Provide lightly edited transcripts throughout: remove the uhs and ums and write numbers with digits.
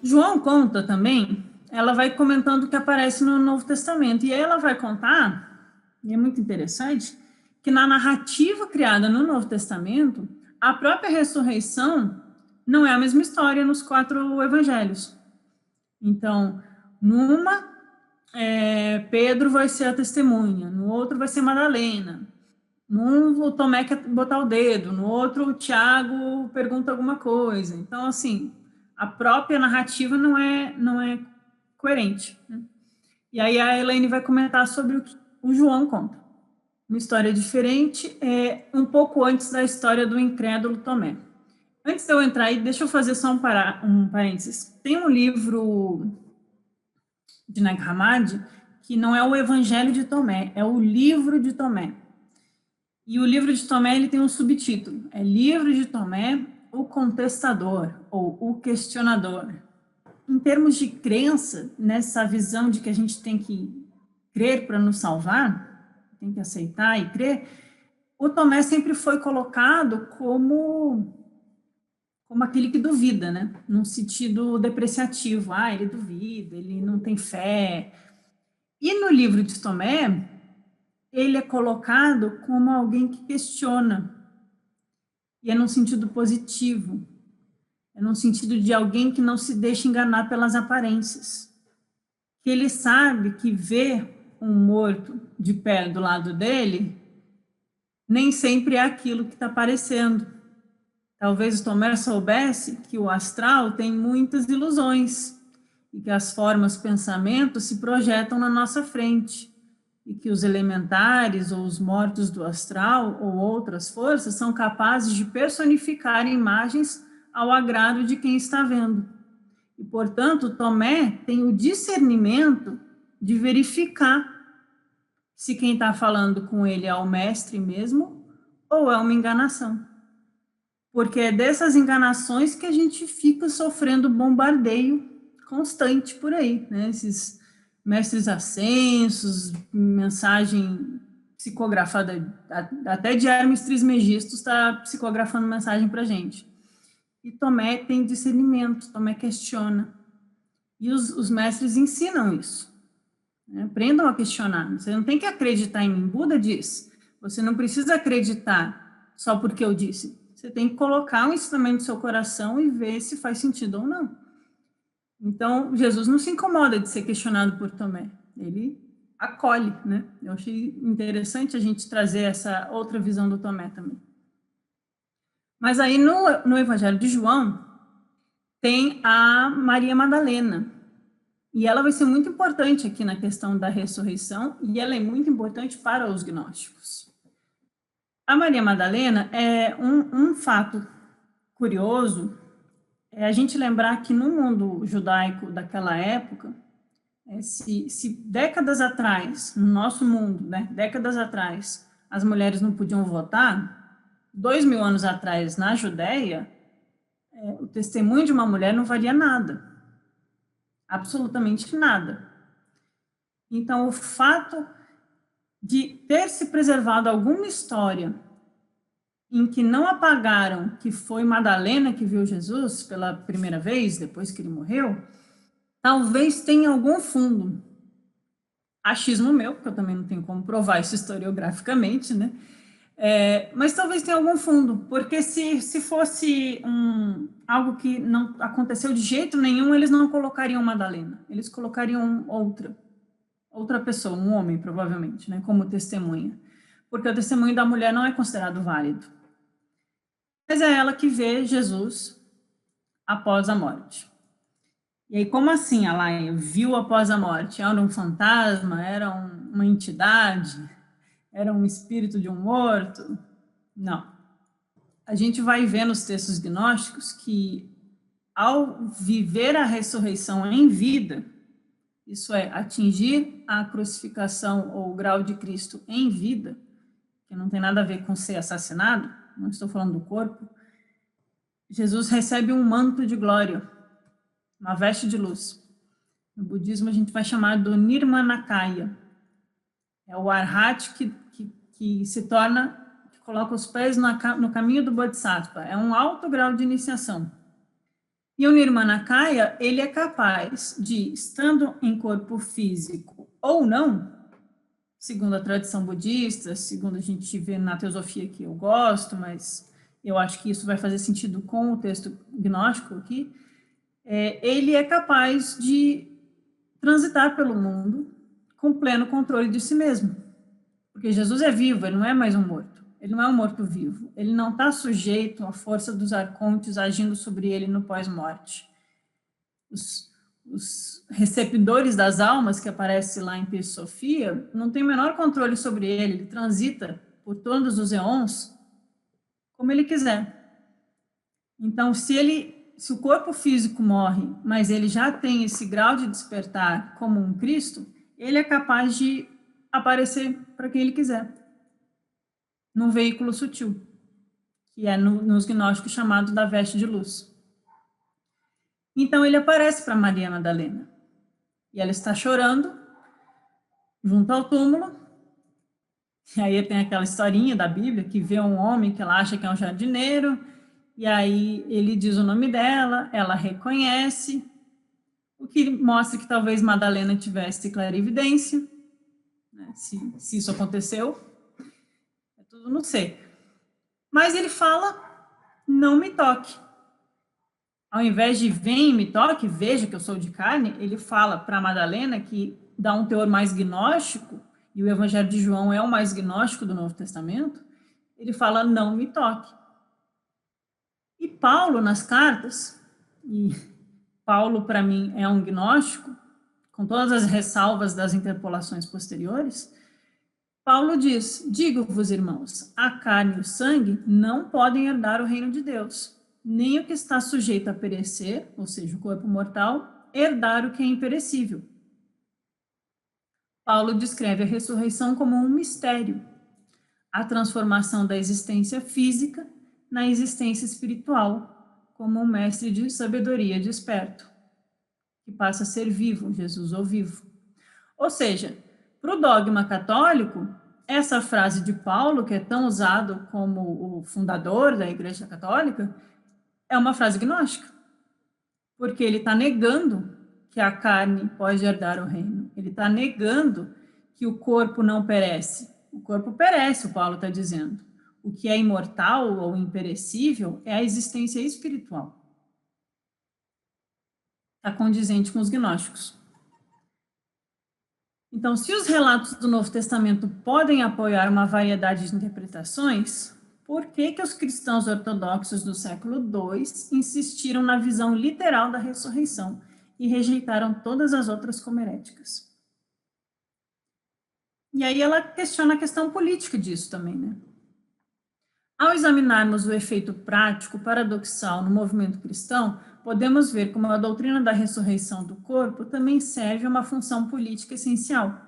João conta também, ela vai comentando o que aparece no Novo Testamento, e aí ela vai contar, e é muito interessante, que na narrativa criada no Novo Testamento, a própria ressurreição não é a mesma história nos 4 evangelhos. Então, numa, Pedro vai ser a testemunha, no outro vai ser Madalena, num o Tomé quer botar o dedo, no outro o Tiago pergunta alguma coisa. Então, assim, a própria narrativa não é coerente, né? E aí a Elaine vai comentar sobre o que o João conta. Uma história diferente, um pouco antes da história do incrédulo Tomé. Antes de eu entrar aí, deixa eu fazer só um parênteses. Tem um livro de Nag Hammadi que não é o Evangelho de Tomé, é o livro de Tomé. E o livro de Tomé ele tem um subtítulo, é Livro de Tomé, o Contestador, ou o Questionador. Em termos de crença, nessa visão de que a gente tem que crer para nos salvar, tem que aceitar e crer, o Tomé sempre foi colocado como aquele que duvida, né? Num sentido depreciativo. Ah, ele duvida, ele não tem fé. E no livro de Tomé, ele é colocado como alguém que questiona. E é num sentido positivo. É num sentido de alguém que não se deixa enganar pelas aparências. Que ele sabe que ver um morto de pé do lado dele nem sempre é aquilo que está aparecendo. Talvez o Tomé soubesse que o astral tem muitas ilusões e que as formas pensamentos se projetam na nossa frente e que os elementares ou os mortos do astral ou outras forças são capazes de personificar imagens ao agrado de quem está vendo. E, portanto, Tomé tem o discernimento de verificar se quem está falando com ele é o mestre mesmo ou é uma enganação. Porque é dessas enganações que a gente fica sofrendo bombardeio constante por aí, né? Esses mestres ascensos, mensagem psicografada, até de Hermes Trismegisto está psicografando mensagem para a gente. E Tomé tem discernimento, Tomé questiona. E os mestres ensinam isso. Né? Aprendam a questionar. Você não tem que acreditar em mim. Buda diz, você não precisa acreditar só porque eu disse. Você tem que colocar um ensinamento no seu coração e ver se faz sentido ou não. Então, Jesus não se incomoda de ser questionado por Tomé. Ele acolhe, né? Eu achei interessante a gente trazer essa outra visão do Tomé também. Mas aí no Evangelho de João tem a Maria Madalena. E ela vai ser muito importante aqui na questão da ressurreição, e ela é muito importante para os gnósticos. A Maria Madalena é um fato curioso, é a gente lembrar que no mundo judaico daquela época, se décadas atrás, no nosso mundo, né, décadas atrás, as mulheres não podiam votar, 2000 anos atrás, na Judéia, o testemunho de uma mulher não valia nada. Absolutamente nada. Então, o fato de ter se preservado alguma história em que não apagaram que foi Madalena que viu Jesus pela primeira vez, depois que ele morreu, talvez tenha algum fundo. Achismo meu, porque eu também não tenho como provar isso historiograficamente, né? Mas talvez tenha algum fundo, porque se fosse algo que não aconteceu de jeito nenhum, eles não colocariam Madalena, eles colocariam outra pessoa, um homem, provavelmente, né, como testemunha, porque o testemunho da mulher não é considerado válido. Mas é ela que vê Jesus após a morte. E aí, como assim, Alain viu após a morte? Era um fantasma? Era uma entidade? Era um espírito de um morto? Não. A gente vai ver nos textos gnósticos que, ao viver a ressurreição em vida, isso é, atingir a crucificação ou o grau de Cristo em vida, que não tem nada a ver com ser assassinado, não estou falando do corpo, Jesus recebe um manto de glória, uma veste de luz. No budismo a gente vai chamar do Nirmanakaya. É o arhat que se torna, que coloca os pés no caminho do Bodhisattva. É um alto grau de iniciação. E o Nirmanakaya, ele é capaz de, estando em corpo físico ou não, segundo a tradição budista, segundo a gente vê na teosofia que eu gosto, mas eu acho que isso vai fazer sentido com o texto gnóstico aqui, ele é capaz de transitar pelo mundo com pleno controle de si mesmo. Porque Jesus é vivo, ele não é mais um morto. Ele não é um morto-vivo. Ele não está sujeito à força dos arcontes agindo sobre ele no pós-morte. Os receptores das almas, que aparece lá em Teosofia, não tem o menor controle sobre ele. Ele transita por todos os eons como ele quiser. Então, se o corpo físico morre, mas ele já tem esse grau de despertar como um Cristo, ele é capaz de aparecer para quem ele quiser, num veículo sutil, que é nos gnósticos chamado da veste de luz. Então ele aparece para Maria Madalena, e ela está chorando junto ao túmulo, e aí tem aquela historinha da Bíblia, que vê um homem que ela acha que é um jardineiro, e aí ele diz o nome dela, ela reconhece, o que mostra que talvez Madalena tivesse clarividência, né, se isso aconteceu, é tudo não sei. Mas ele fala, não me toque. Ao invés de vem e me toque, veja que eu sou de carne, ele fala para Madalena, que dá um teor mais gnóstico, e o Evangelho de João é o mais gnóstico do Novo Testamento, ele fala, não me toque. E Paulo, nas cartas, e Paulo, para mim, é um gnóstico, com todas as ressalvas das interpolações posteriores, Paulo diz, digo-vos, irmãos, a carne e o sangue não podem herdar o reino de Deus, nem o que está sujeito a perecer, ou seja, o corpo mortal, herdar o que é imperecível. Paulo descreve a ressurreição como um mistério, a transformação da existência física na existência espiritual, como um mestre de sabedoria desperto, que passa a ser vivo, Jesus ou vivo. Ou seja, para o dogma católico, essa frase de Paulo, que é tão usado como o fundador da Igreja Católica, é uma frase gnóstica, porque ele está negando que a carne pode herdar o reino, ele está negando que o corpo não perece. O corpo perece, o Paulo está dizendo. O que é imortal ou imperecível é a existência espiritual. Está condizente com os gnósticos. Então, se os relatos do Novo Testamento podem apoiar uma variedade de interpretações, por que os cristãos ortodoxos do século II insistiram na visão literal da ressurreição e rejeitaram todas as outras como heréticas? E aí ela questiona a questão política disso também, né? Ao examinarmos o efeito prático paradoxal no movimento cristão, podemos ver como a doutrina da ressurreição do corpo também serve a uma função política essencial.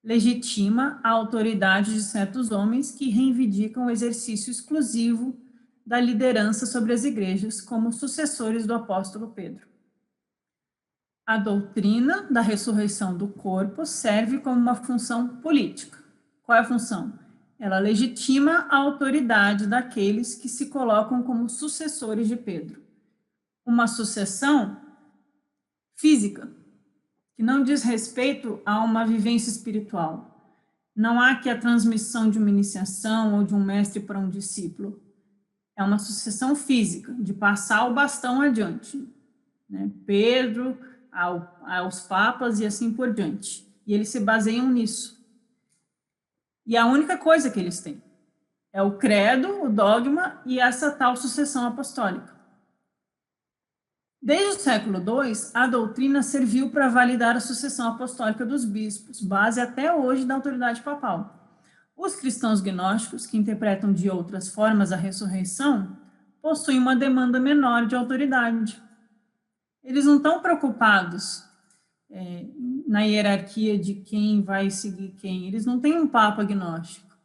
Legitima a autoridade de certos homens que reivindicam o exercício exclusivo da liderança sobre as igrejas como sucessores do apóstolo Pedro. A doutrina da ressurreição do corpo serve como uma função política. Qual é a função? Ela legitima a autoridade daqueles que se colocam como sucessores de Pedro. Uma sucessão física, que não diz respeito a uma vivência espiritual. Não há aqui a transmissão de uma iniciação ou de um mestre para um discípulo. É uma sucessão física, de passar o bastão adiante. Né? Pedro, aos papas e assim por diante. E eles se baseiam nisso. E a única coisa que eles têm é o credo, o dogma e essa tal sucessão apostólica. Desde o século II, a doutrina serviu para validar a sucessão apostólica dos bispos, base até hoje da autoridade papal. Os cristãos gnósticos, que interpretam de outras formas a ressurreição, possuem uma demanda menor de autoridade. Eles não estão preocupados na hierarquia de quem vai seguir quem. Eles não têm um papa gnóstico.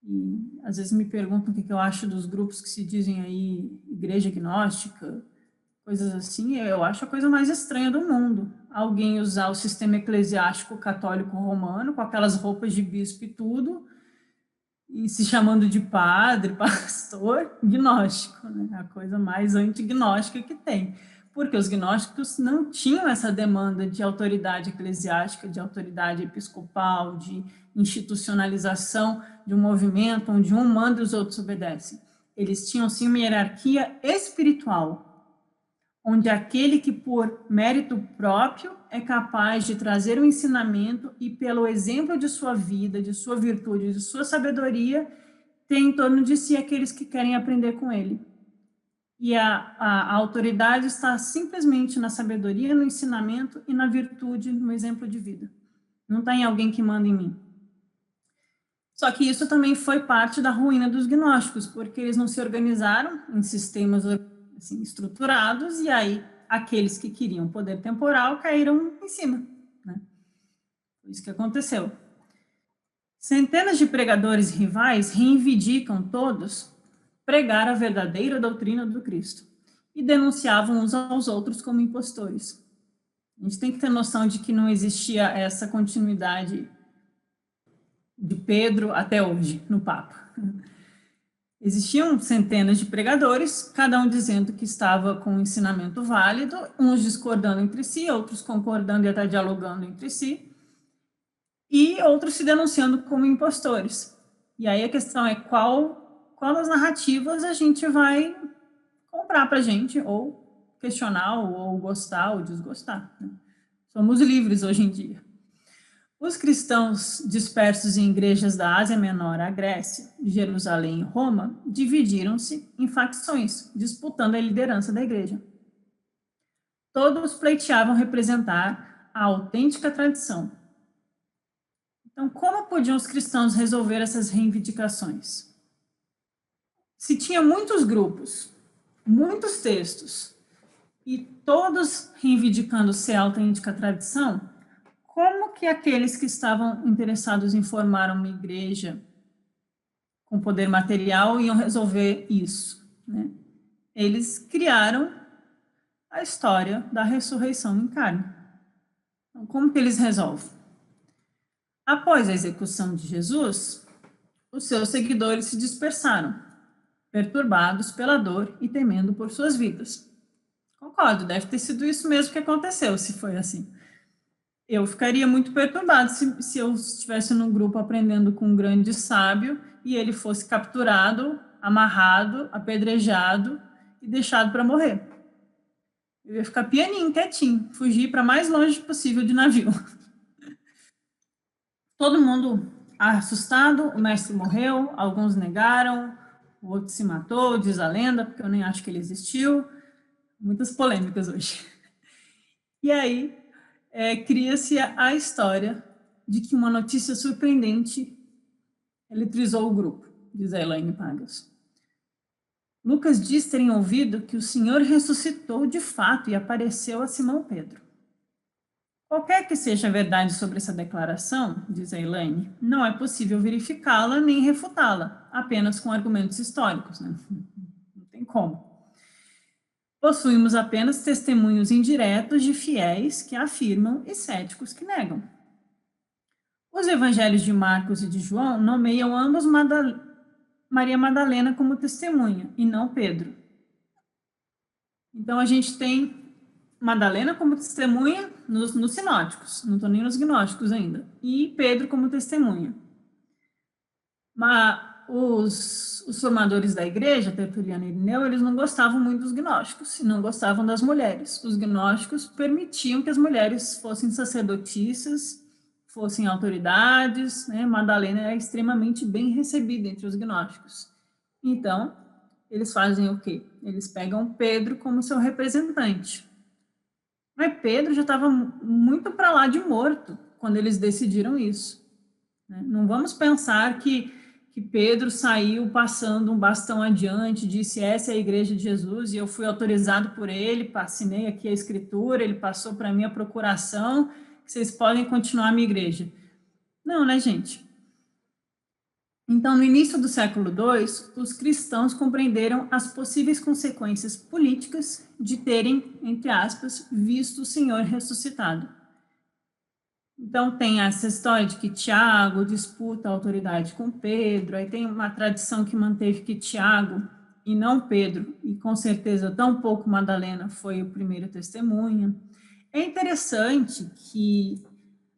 E, às vezes me perguntam o que eu acho dos grupos que se dizem aí igreja gnóstica, coisas assim. Eu acho a coisa mais estranha do mundo. Alguém usar o sistema eclesiástico católico romano, com aquelas roupas de bispo e tudo, e se chamando de padre, pastor, gnóstico, né? A coisa mais antignóstica que tem. Porque os gnósticos não tinham essa demanda de autoridade eclesiástica, de autoridade episcopal, de institucionalização de um movimento onde um manda e os outros obedecem. Eles tinham, sim, uma hierarquia espiritual, onde aquele que, por mérito próprio, é capaz de trazer o ensinamento e, pelo exemplo de sua vida, de sua virtude, de sua sabedoria, tem em torno de si aqueles que querem aprender com ele. E a autoridade está simplesmente na sabedoria, no ensinamento e na virtude, no exemplo de vida. Não está em alguém que manda em mim. Só que isso também foi parte da ruína dos gnósticos, porque eles não se organizaram em sistemas assim, estruturados, e aí aqueles que queriam poder temporal caíram em cima. Né? Foi isso que aconteceu. Centenas de pregadores rivais reivindicam todos pregar a verdadeira doutrina do Cristo e denunciavam uns aos outros como impostores. A gente tem que ter noção de que não existia essa continuidade de Pedro até hoje no Papa. Existiam centenas de pregadores, cada um dizendo que estava com um ensinamento válido, uns discordando entre si, outros concordando e até dialogando entre si, e outros se denunciando como impostores. E aí a questão é qual das narrativas a gente vai comprar para a gente, ou questionar, ou gostar, ou desgostar. Né? Somos livres hoje em dia. Os cristãos dispersos em igrejas da Ásia Menor à Grécia, Jerusalém e Roma dividiram-se em facções, disputando a liderança da igreja. Todos pleiteavam representar a autêntica tradição. Então, como podiam os cristãos resolver essas reivindicações? Se tinha muitos grupos, muitos textos, e todos reivindicando ser a autêntica tradição, como que aqueles que estavam interessados em formar uma igreja com poder material iam resolver isso? Né? Eles criaram a história da ressurreição em carne. Então, como que eles resolvem? Após a execução de Jesus, os seus seguidores se dispersaram, perturbados pela dor e temendo por suas vidas. Concordo, deve ter sido isso mesmo que aconteceu, se foi assim. Eu ficaria muito perturbado se eu estivesse num grupo aprendendo com um grande sábio e ele fosse capturado, amarrado, apedrejado e deixado para morrer. Eu ia ficar pianinho, quietinho, fugir para mais longe possível de navio. Todo mundo assustado, o mestre morreu, alguns negaram, o outro se matou, diz a lenda, porque eu nem acho que ele existiu. Muitas polêmicas hoje. E aí, cria-se a história de que uma notícia surpreendente eletrizou o grupo, diz a Elaine Pagels. Lucas diz terem ouvido que o Senhor ressuscitou de fato e apareceu a Simão Pedro. Qualquer que seja a verdade sobre essa declaração, diz a Elaine, não é possível verificá-la nem refutá-la, apenas com argumentos históricos. Né? Não tem como. Possuímos apenas testemunhos indiretos de fiéis que afirmam e céticos que negam. Os evangelhos de Marcos e de João nomeiam ambos Maria Madalena como testemunha, e não Pedro. Então, a gente tem Madalena como testemunha nos sinóticos, não estou nem nos gnósticos ainda, e Pedro como testemunha. Mas os formadores da igreja, Tertuliano e Irineu, eles não gostavam muito dos gnósticos, e não gostavam das mulheres. Os gnósticos permitiam que as mulheres fossem sacerdotisas, fossem autoridades, né? Madalena era extremamente bem recebida entre os gnósticos. Então, eles fazem o quê? Eles pegam Pedro como seu representante. Mas Pedro já estava muito para lá de morto quando eles decidiram isso. Né? Não vamos pensar que Pedro saiu passando um bastão adiante, disse essa é a igreja de Jesus e eu fui autorizado por ele, assinei aqui a escritura, ele passou para mim a procuração, que vocês podem continuar a minha igreja. Não, né, gente? Então, no início do século II, os cristãos compreenderam as possíveis consequências políticas de terem, entre aspas, visto o Senhor ressuscitado. Então, tem essa história de que Tiago disputa a autoridade com Pedro, aí tem uma tradição que manteve que Tiago, e não Pedro, e com certeza tampouco Madalena foi o primeiro testemunha. É interessante que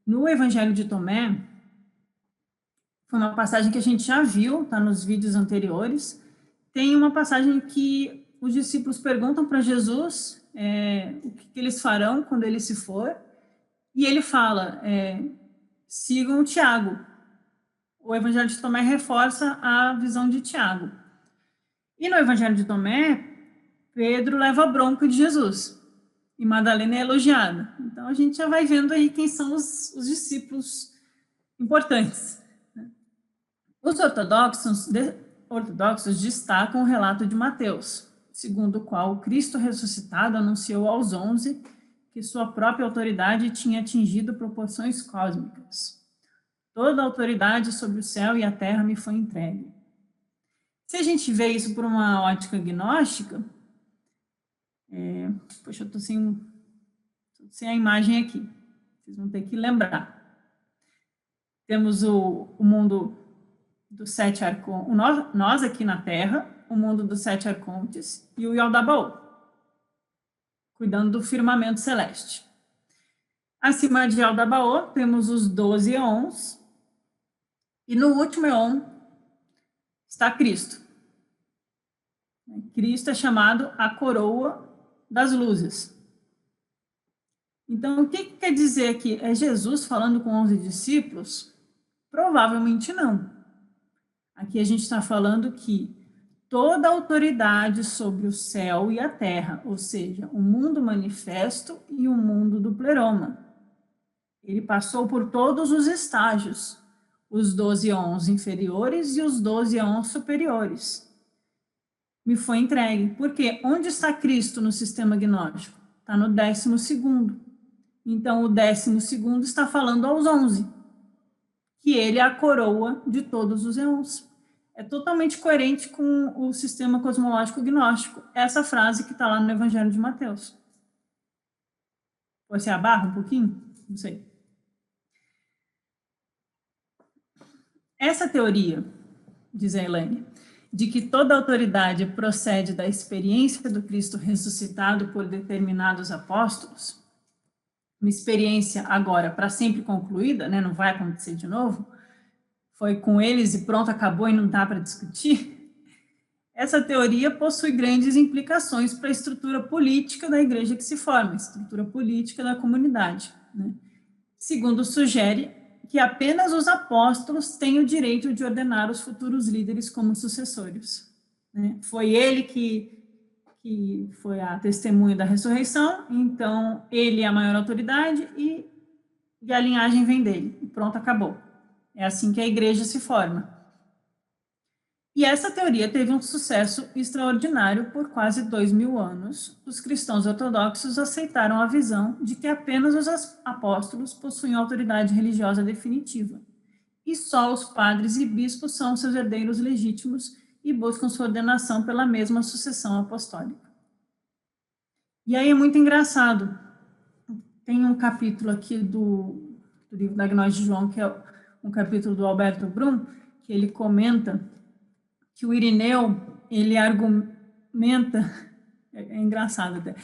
no Evangelho de Tomé, foi uma passagem que a gente já viu, está nos vídeos anteriores, tem uma passagem que os discípulos perguntam para Jesus o que eles farão quando ele se for, e ele fala, sigam o Tiago. O Evangelho de Tomé reforça a visão de Tiago. E no Evangelho de Tomé, Pedro leva a bronca de Jesus e Madalena é elogiada. Então a gente já vai vendo aí quem são os discípulos importantes. Os ortodoxos destacam o relato de Mateus, segundo o qual o Cristo ressuscitado anunciou aos 11 que sua própria autoridade tinha atingido proporções cósmicas. Toda a autoridade sobre o céu e a terra me foi entregue. Se a gente vê isso por uma ótica gnóstica, poxa, eu estou sem a imagem aqui, vocês vão ter que lembrar. Temos o mundo dos 7 arcontes, nós aqui na Terra, o mundo dos 7 arcontes e o Yaldabaoth, cuidando do firmamento celeste. Acima de Yaldabaoth, temos os 12 Eons, e no último Eon está Cristo. Cristo é chamado a coroa das luzes. Então, o que quer dizer aqui? É Jesus falando com 11 discípulos? Provavelmente não. Aqui a gente está falando que toda a autoridade sobre o céu e a terra, ou seja, o mundo manifesto e o mundo do pleroma. Ele passou por todos os estágios, os 12 Eons inferiores e os 12 Eons superiores. Me foi entregue. Porque onde está Cristo no sistema gnóstico? Está no 12º. Então, o 12º está falando aos 11, que ele é a coroa de todos os Eons. É totalmente coerente com o sistema cosmológico gnóstico, essa frase que está lá no Evangelho de Mateus. Você abarra um pouquinho? Não sei. Essa teoria, diz a Elaine, de que toda autoridade procede da experiência do Cristo ressuscitado por determinados apóstolos, uma experiência agora para sempre concluída, né, não vai acontecer de novo, foi com eles e pronto, acabou e não dá para discutir, essa teoria possui grandes implicações para a estrutura política da igreja que se forma, a estrutura política da comunidade. Né? Segundo sugere que apenas os apóstolos têm o direito de ordenar os futuros líderes como sucessores. Né? Foi ele que foi a testemunha da ressurreição, então ele é a maior autoridade e a linhagem vem dele. E pronto, acabou. É assim que a igreja se forma. E essa teoria teve um sucesso extraordinário por quase 2000 anos. Os cristãos ortodoxos aceitaram a visão de que apenas os apóstolos possuem autoridade religiosa definitiva. E só os padres e bispos são seus herdeiros legítimos e buscam sua ordenação pela mesma sucessão apostólica. E aí é muito engraçado. Tem um capítulo aqui do livro da Gnose de João, que é um capítulo do Alberto Brum, que ele comenta que o Irineu, ele argumenta, é engraçado até,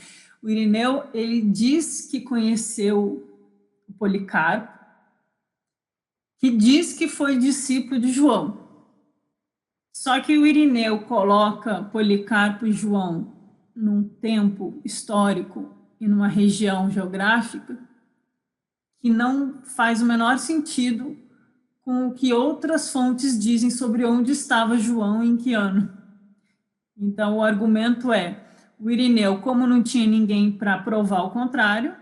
o Irineu, ele diz que conheceu o Policarpo, que diz que foi discípulo de João. Só que o Irineu coloca Policarpo e João num tempo histórico e numa região geográfica que não faz o menor sentido com o que outras fontes dizem sobre onde estava João e em que ano. Então, o argumento é, o Irineu, como não tinha ninguém para provar o contrário,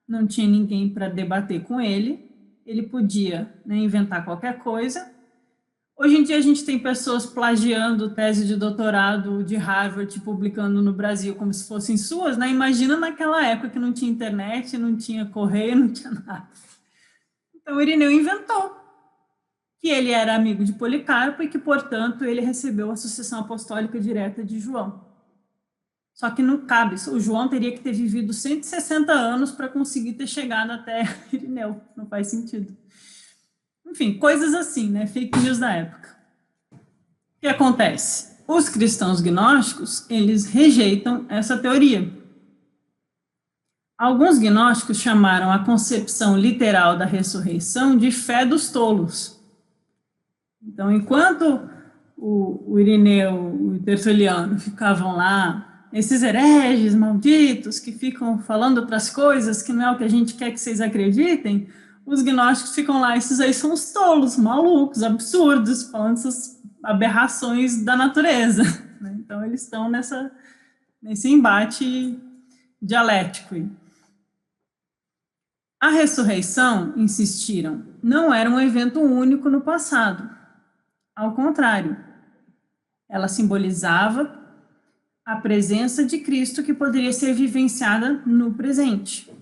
não tinha ninguém para debater com ele, ele podia, né, inventar qualquer coisa. Hoje em dia a gente tem pessoas plagiando tese de doutorado de Harvard, publicando no Brasil como se fossem suas, né? Imagina naquela época que não tinha internet, não tinha correio, não tinha nada. Então, o Irineu inventou que ele era amigo de Policarpo e que, portanto, ele recebeu a sucessão apostólica direta de João. Só que não cabe, o João teria que ter vivido 160 anos para conseguir ter chegado até Irineu, não faz sentido. Enfim, coisas assim, né? Fake news da época. O que acontece? Os cristãos gnósticos, eles rejeitam essa teoria. Alguns gnósticos chamaram a concepção literal da ressurreição de fé dos tolos. Então, enquanto o Irineu e o Tertuliano ficavam lá, esses hereges malditos que ficam falando outras coisas que não é o que a gente quer que vocês acreditem, os gnósticos ficam lá, esses aí são os tolos, malucos, absurdos, falando essas aberrações da natureza. Então, eles estão nesse embate dialético. A ressurreição, insistiram, não era um evento único no passado. Ao contrário, ela simbolizava a presença de Cristo que poderia ser vivenciada no presente.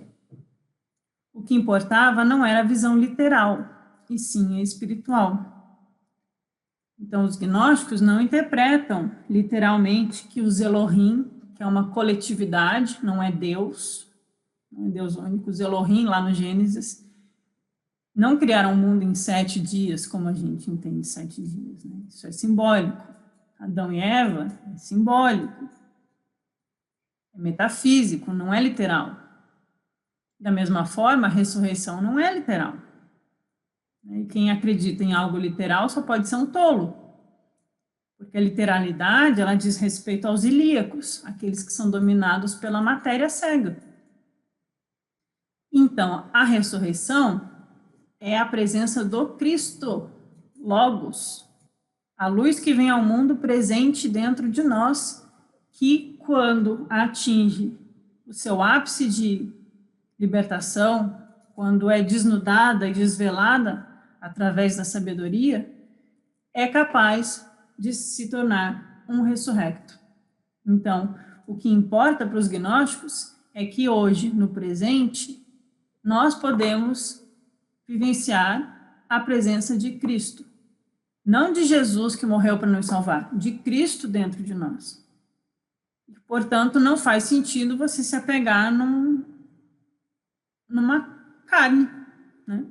O que importava não era a visão literal, e sim a espiritual. Então, os gnósticos não interpretam literalmente que os Elohim, que é uma coletividade, não é Deus único, os Elohim, lá no Gênesis, não criaram o mundo em 7 dias, como a gente entende 7 dias. Né? Isso é simbólico. Adão e Eva é simbólico. É metafísico, não é literal. Da mesma forma, a ressurreição não é literal. E quem acredita em algo literal só pode ser um tolo. Porque a literalidade, ela diz respeito aos ilíacos, aqueles que são dominados pela matéria cega. Então, a ressurreição é a presença do Cristo, Logos, a luz que vem ao mundo presente dentro de nós, que quando atinge o seu ápice de libertação, quando é desnudada e desvelada através da sabedoria, é capaz de se tornar um ressurrecto. Então, o que importa para os gnósticos é que hoje, no presente, nós podemos vivenciar a presença de Cristo. Não de Jesus que morreu para nos salvar, de Cristo dentro de nós. Portanto, não faz sentido você se apegar numa carne. Né?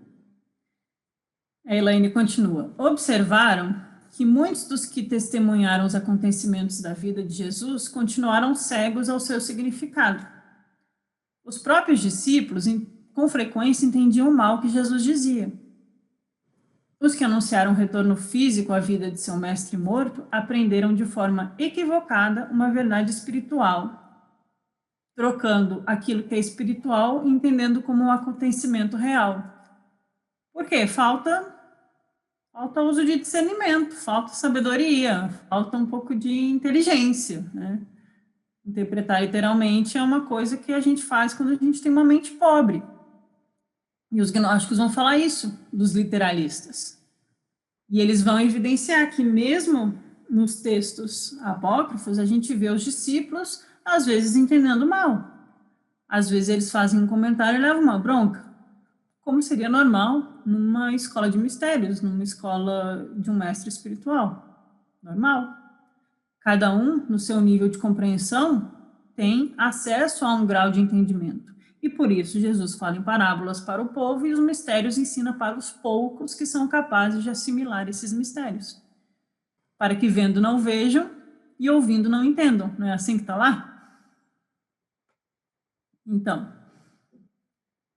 A Elaine continua. Observaram que muitos dos que testemunharam os acontecimentos da vida de Jesus continuaram cegos ao seu significado. Os próprios discípulos, com frequência, entendiam mal o que Jesus dizia. Os que anunciaram o retorno físico à vida de seu mestre morto aprenderam de forma equivocada uma verdade espiritual, trocando aquilo que é espiritual e entendendo como um acontecimento real. Por quê? Falta uso de discernimento, falta sabedoria, falta um pouco de inteligência. Né? Interpretar literalmente é uma coisa que a gente faz quando a gente tem uma mente pobre. E os gnósticos vão falar isso dos literalistas. E eles vão evidenciar que mesmo nos textos apócrifos, a gente vê os discípulos, às vezes, entendendo mal. Às vezes eles fazem um comentário e levam uma bronca, como seria normal numa escola de mistérios, numa escola de um mestre espiritual. Normal. Cada um, no seu nível de compreensão, tem acesso a um grau de entendimento. E por isso Jesus fala em parábolas para o povo e os mistérios ensina para os poucos que são capazes de assimilar esses mistérios. Para que vendo não vejam e ouvindo não entendam. Não é assim que está lá? Então,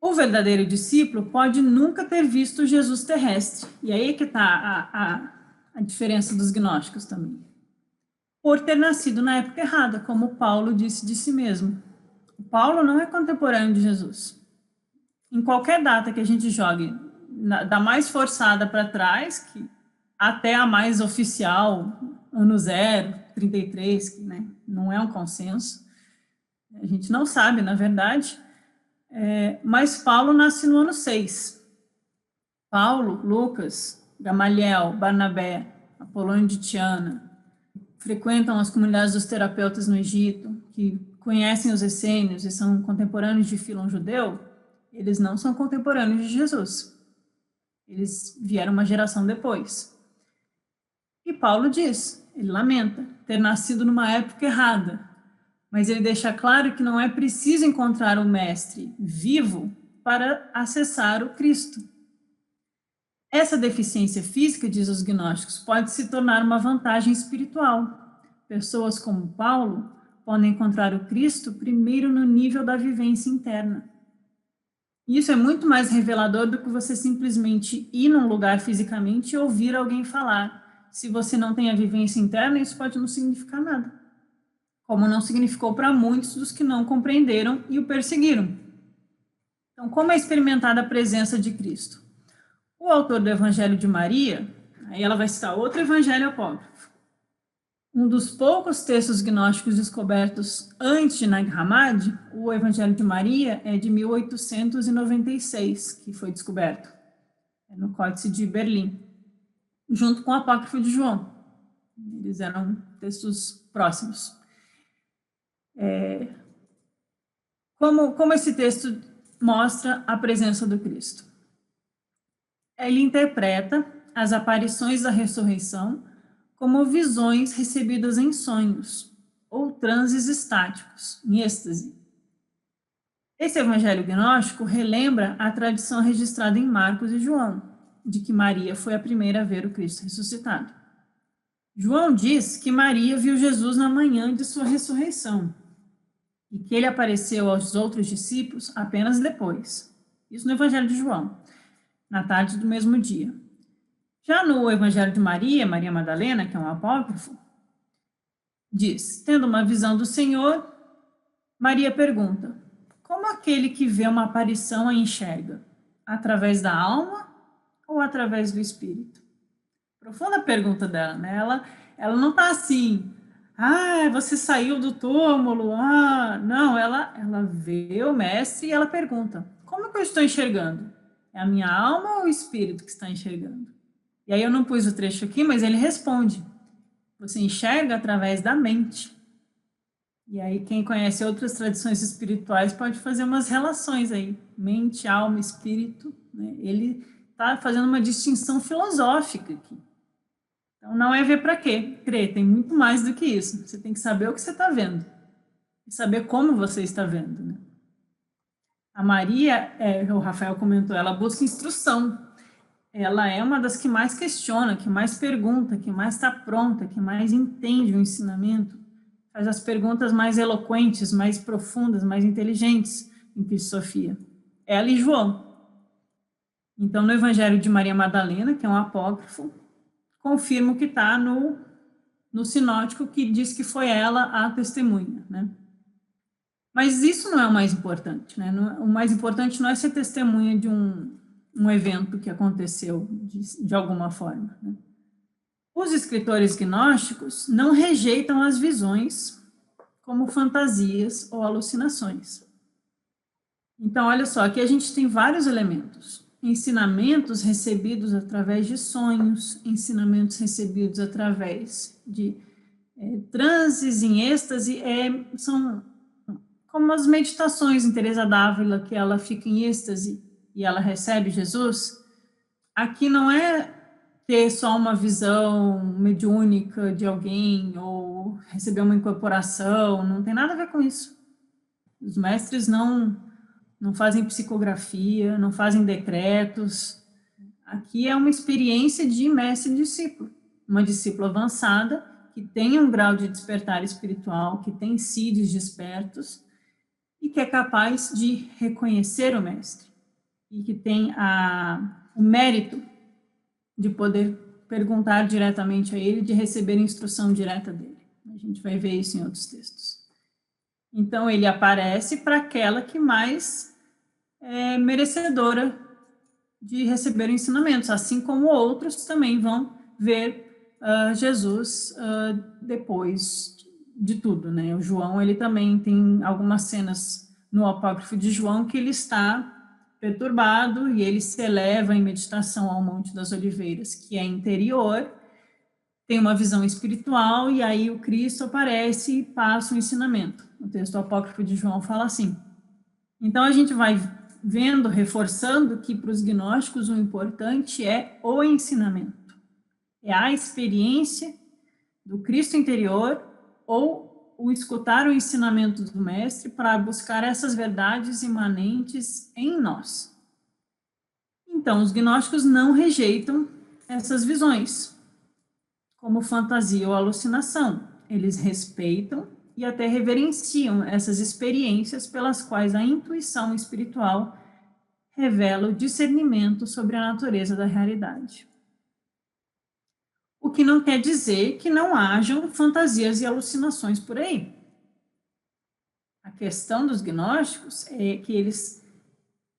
o verdadeiro discípulo pode nunca ter visto Jesus terrestre. E aí é que está a diferença dos gnósticos também. Por ter nascido na época errada, como Paulo disse de si mesmo. Paulo não é contemporâneo de Jesus. Em qualquer data que a gente jogue, da mais forçada para trás, até a mais oficial, ano 0, 33, que né, não é um consenso, a gente não sabe, na verdade, mas Paulo nasce no ano 6. Paulo, Lucas, Gamaliel, Barnabé, Apolônio de Tiana, frequentam as comunidades dos terapeutas no Egito, que conhecem os essênios e são contemporâneos de Filon judeu, eles não são contemporâneos de Jesus. Eles vieram uma geração depois. E Paulo diz, ele lamenta, ter nascido numa época errada. mas ele deixa claro que não é preciso encontrar o Mestre vivo para acessar o Cristo. Essa deficiência física, diz os gnósticos, pode se tornar uma vantagem espiritual. Pessoas como Paulo podem encontrar o Cristo primeiro no nível da vivência interna. Isso é muito mais revelador do que você simplesmente ir num lugar fisicamente e ouvir alguém falar. Se você não tem a vivência interna, isso pode não significar nada. Como não significou para muitos dos que não compreenderam e o perseguiram. Então, como é experimentada a presença de Cristo? O autor do Evangelho de Maria, aí ela vai citar outro evangelho apócrifo. Um dos poucos textos gnósticos descobertos antes de Nag Hammadi, o Evangelho de Maria é de 1896, que foi descoberto no Códice de Berlim, junto com o apócrifo de João. Eles eram textos próximos. Como esse texto mostra a presença do Cristo? Ele interpreta as aparições da ressurreição como visões recebidas em sonhos ou transes estáticos, em êxtase. Esse evangelho gnóstico relembra a tradição registrada em Marcos e João, de que Maria foi a primeira a ver o Cristo ressuscitado. João diz que Maria viu Jesus na manhã de sua ressurreição e que ele apareceu aos outros discípulos apenas depois. Isso no evangelho de João, na tarde do mesmo dia. Já no Evangelho de Maria, Maria Madalena, que é um apócrifo, diz, tendo uma visão do Senhor, Maria pergunta, como aquele que vê uma aparição a enxerga? Através da alma ou através do espírito? Profunda pergunta dela, né? Ela não está assim, você saiu do túmulo, não, ela vê o mestre e ela pergunta, como que eu estou enxergando? É a minha alma ou o espírito que está enxergando? E aí eu não pus o trecho aqui, mas ele responde, você enxerga através da mente. E aí quem conhece outras tradições espirituais pode fazer umas relações aí, mente, alma, espírito, né? Ele está fazendo uma distinção filosófica aqui. Então não é ver para quê, crer, tem muito mais do que isso. Você tem que saber o que você está vendo e saber como você está vendo, né? A Maria, o Rafael comentou, ela busca instrução. Ela é uma das que mais questiona, que mais pergunta, que mais está pronta, que mais entende o ensinamento, faz as perguntas mais eloquentes, mais profundas, mais inteligentes em filosofia. Ela e João. Então, no Evangelho de Maria Madalena, que é um apócrifo, confirma o que está no sinótico, que diz que foi ela a testemunha, né? Mas isso não é o mais importante, né? O mais importante não é ser testemunha de um evento que aconteceu de alguma forma, né? Os escritores gnósticos não rejeitam as visões como fantasias ou alucinações. Então, olha só, aqui a gente tem vários elementos. Ensinamentos recebidos através de sonhos, ensinamentos recebidos através de transes em êxtase, são como as meditações em Teresa d'Ávila, que ela fica em êxtase e ela recebe Jesus. Aqui não é ter só uma visão mediúnica de alguém ou receber uma incorporação, não tem nada a ver com isso. Os mestres não fazem psicografia, não fazem decretos. Aqui é uma experiência de mestre e discípulo, uma discípula avançada que tem um grau de despertar espiritual, que tem sídios despertos e que é capaz de reconhecer o mestre e que tem o mérito de poder perguntar diretamente a ele, de receber instrução direta dele. A gente vai ver isso em outros textos. Então, ele aparece para aquela que mais é merecedora de receber ensinamentos, assim como outros também vão ver Jesus depois de tudo, né? O João, ele também tem algumas cenas no apócrifo de João que ele está perturbado e ele se eleva em meditação ao Monte das Oliveiras, que é interior, tem uma visão espiritual e aí o Cristo aparece e passa o ensinamento. O texto apócrifo de João fala assim. Então a gente vai vendo, reforçando que para os gnósticos o importante é o ensinamento, é a experiência do Cristo interior ou o escutar o ensinamento do mestre para buscar essas verdades imanentes em nós. Então, os gnósticos não rejeitam essas visões como fantasia ou alucinação. Eles respeitam e até reverenciam essas experiências pelas quais a intuição espiritual revela o discernimento sobre a natureza da realidade. O que não quer dizer que não hajam fantasias e alucinações por aí. A questão dos gnósticos é que eles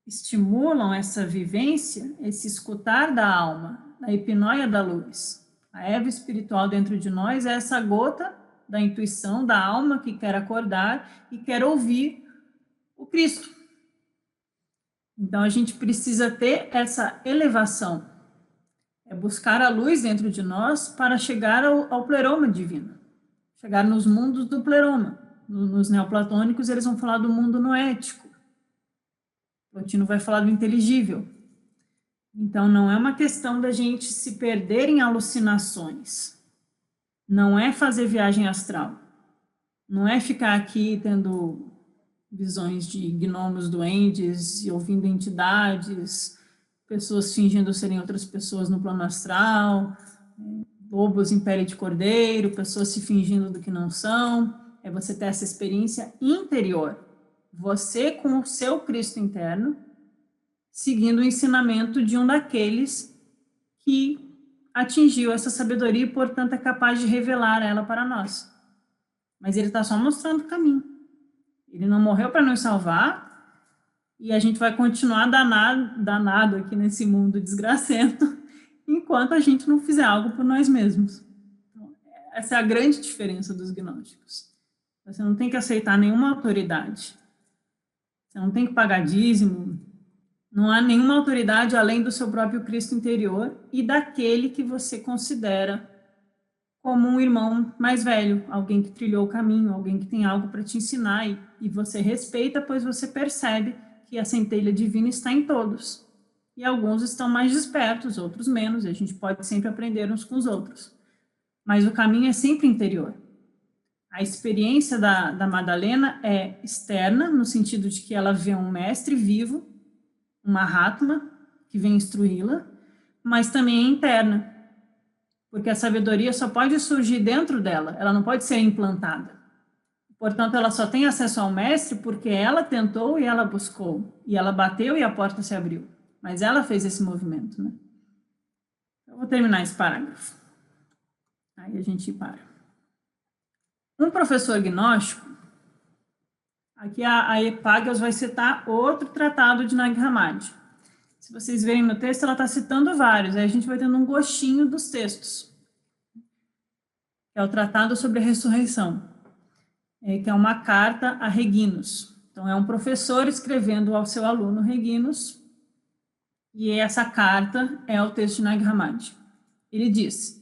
estimulam essa vivência, esse escutar da alma, a hipnóia da luz. A Eva espiritual dentro de nós é essa gota da intuição, da alma que quer acordar e quer ouvir o Cristo. Então, a gente precisa ter essa elevação, é buscar a luz dentro de nós para chegar ao pleroma divino, chegar nos mundos do pleroma. Nos neoplatônicos, eles vão falar do mundo noético. Plotino vai falar do inteligível. Então, não é uma questão da gente se perder em alucinações. Não é fazer viagem astral. Não é ficar aqui tendo visões de gnomos duendes e ouvindo entidades, pessoas fingindo serem outras pessoas no plano astral, lobos em pele de cordeiro, pessoas se fingindo do que não são. É você ter essa experiência interior. Você com o seu Cristo interno, seguindo o ensinamento de um daqueles que atingiu essa sabedoria e, portanto, é capaz de revelar ela para nós. Mas ele está só mostrando o caminho. Ele não morreu para nos salvar e a gente vai continuar danado aqui nesse mundo desgracento enquanto a gente não fizer algo por nós mesmos. Então, essa é a grande diferença dos gnósticos. Você não tem que aceitar nenhuma autoridade. Você não tem que pagar dízimo. Não há nenhuma autoridade além do seu próprio Cristo interior e daquele que você considera como um irmão mais velho, alguém que trilhou o caminho, alguém que tem algo para te ensinar e você respeita, pois você percebe que a centelha divina está em todos. E alguns estão mais despertos, outros menos, e a gente pode sempre aprender uns com os outros. Mas o caminho é sempre interior. A experiência da Madalena é externa, no sentido de que ela vê um mestre vivo, uma Mahatma, que vem instruí-la, mas também é interna, porque a sabedoria só pode surgir dentro dela, ela não pode ser implantada. Portanto, ela só tem acesso ao mestre porque ela tentou e ela buscou, e ela bateu e a porta se abriu. Mas ela fez esse movimento, né? Eu vou terminar esse parágrafo. Aí a gente para. Um professor gnóstico, aqui a Epágios vai citar outro tratado de Nag Hammadi. Se vocês verem no texto, ela está citando vários, aí a gente vai tendo um gostinho dos textos. É o Tratado sobre a Ressurreição, que é uma carta a Reginos. Então, é um professor escrevendo ao seu aluno Reginos, e essa carta é o texto de Nag Hammadi. Ele diz: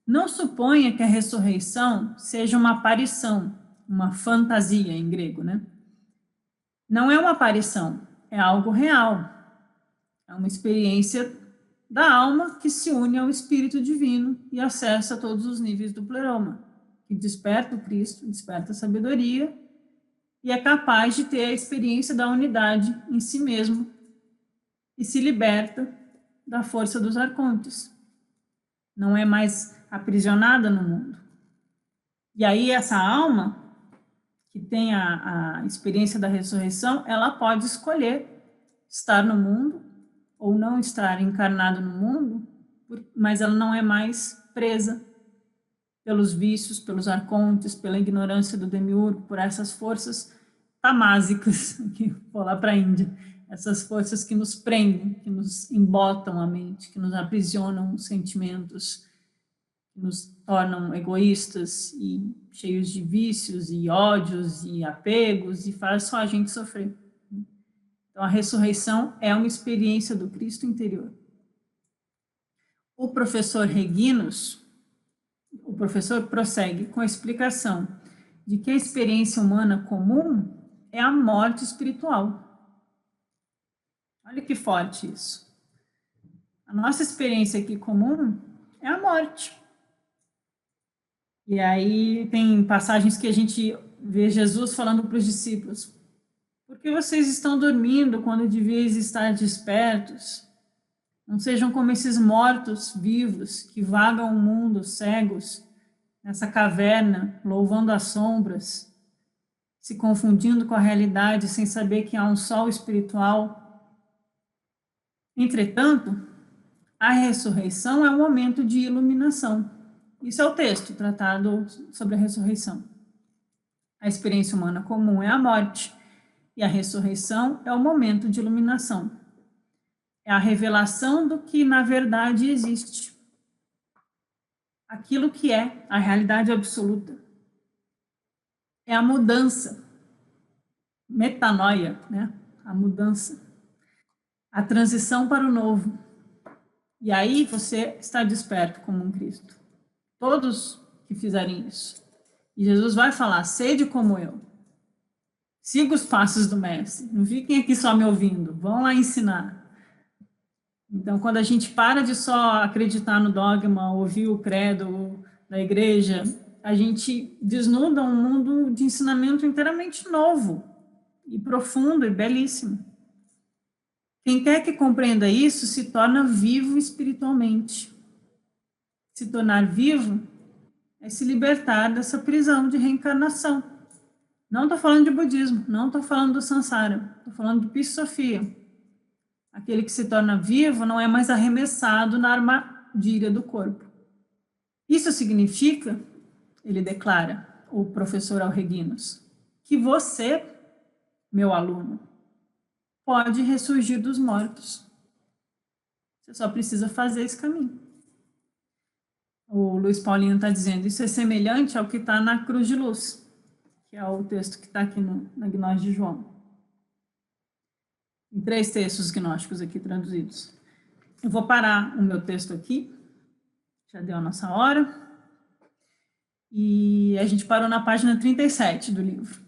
não suponha que a ressurreição seja uma aparição, uma fantasia em grego, né? Não é uma aparição, é algo real. É uma experiência da alma que se une ao Espírito Divino e acessa todos os níveis do pleroma, que desperta o Cristo, desperta a sabedoria e é capaz de ter a experiência da unidade em si mesmo e se liberta da força dos arcontes. Não é mais aprisionada no mundo. E aí essa alma, que tem a experiência da ressurreição, ela pode escolher estar no mundo ou não estar encarnado no mundo, mas ela não é mais presa pelos vícios, pelos arcontes, pela ignorância do demiurgo, por essas forças tamásicas, que vou lá para a Índia, essas forças que nos prendem, que nos embotam a mente, que nos aprisionam os sentimentos, que nos tornam egoístas e cheios de vícios e ódios e apegos e faz só a gente sofrer. Então, a ressurreição é uma experiência do Cristo interior. O professor Reginos, o professor prossegue com a explicação de que a experiência humana comum é a morte espiritual. Olha que forte isso. A nossa experiência aqui comum é a morte. E aí tem passagens que a gente vê Jesus falando para os discípulos: por que vocês estão dormindo quando deviam estar despertos? Não sejam como esses mortos vivos que vagam o mundo cegos, nessa caverna, louvando as sombras, se confundindo com a realidade sem saber que há um sol espiritual. Entretanto, a ressurreição é um momento de iluminação. Isso é o texto tratado sobre a ressurreição. A experiência humana comum é a morte, e a ressurreição é o momento de iluminação. É a revelação do que na verdade existe. Aquilo que é a realidade absoluta. É a mudança. Metanoia, né? A mudança. A transição para o novo. E aí você está desperto como um Cristo. Todos que fizerem isso. E Jesus vai falar: sede como eu. Siga os passos do mestre. Não fiquem aqui só me ouvindo. Vão lá ensinar. Então, quando a gente para de só acreditar no dogma, ouvir o credo da igreja, a gente desnuda um mundo de ensinamento inteiramente novo e profundo e belíssimo. Quem quer que compreenda isso se torna vivo espiritualmente. Se tornar vivo é se libertar dessa prisão de reencarnação. Não estou falando de budismo, não estou falando do samsara, estou falando de pisofia. Aquele que se torna vivo não é mais arremessado na armadilha do corpo. Isso significa, ele declara, o professor Alreguinos, que você, meu aluno, pode ressurgir dos mortos. Você só precisa fazer esse caminho. O Luiz Paulino está dizendo, isso é semelhante ao que está na cruz de luz, que é o texto que está aqui na Gnose de João. Em 3 textos gnósticos aqui traduzidos. Eu vou parar o meu texto aqui, já deu a nossa hora, e a gente parou na página 37 do livro.